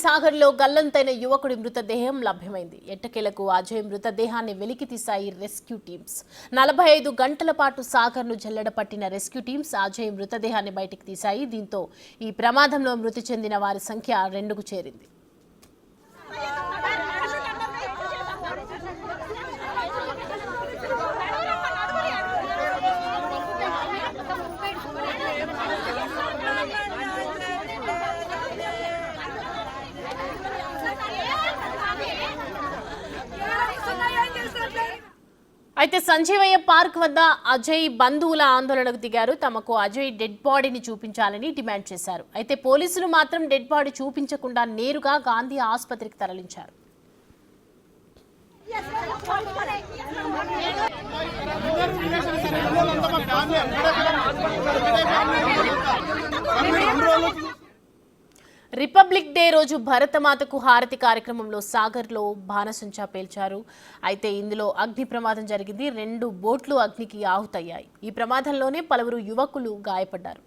సాగర్ లో గల్లంతైన యువకుడి మృతదేహం లభ్యమైంది. ఎట్టకేలకు అజయ్ మృతదేహాన్ని వెలికి తీశాయి రెస్క్యూ టీమ్స్. 45 గంటల పాటు సాగర్ ను జల్లెడ పట్టిన రెస్క్యూ టీమ్స్ అజయ్ మృతదేహాన్ని బయటికి తీశాయి. దీంతో ఈ ప్రమాదంలో మృతి చెందిన వారి సంఖ్య 2కు చేరింది. అయితే సంజీవయ్య పార్క్ వద్ద అజయ్ బంధువుల ఆందోళనకు దిగారు. తమకు అజయ్ డెడ్ బాడీని చూపించాలని డిమాండ్ చేశారు. అయితే పోలీసులు మాత్రం డెడ్ బాడీ చూపించకుండా నేరుగా గాంధీ ఆసుపత్రికి తరలించారు. రిపబ్లిక్ డే రోజు భరతమాతకు హారతి కార్యక్రమంలో సాగర్లో బాణసంచా పేల్చారు. అయితే ఇందులో అగ్ని ప్రమాదం జరిగింది. 2 బోట్లు అగ్నికి ఆహుతయ్యాయి. ఈ ప్రమాదంలోనే పలువురు యువకులు గాయపడ్డారు.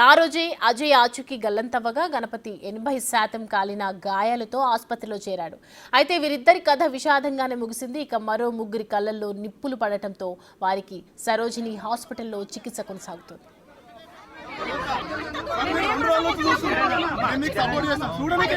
ఆ రోజే అజయ్ ఆచూకీ గల్లంతవ్వగా గణపతి 80% కాలిన గాయాలతో ఆసుపత్రిలో చేరాడు. అయితే వీరిద్దరి కథ విషాదంగానే ముగిసింది. ఇక మరో 3 కళ్లల్లో నిప్పులు పడటంతో వారికి సరోజిని హాస్పిటల్లో చికిత్స కొనసాగుతోంది. సపోర్ట్ చేస్తాం చూడడానికి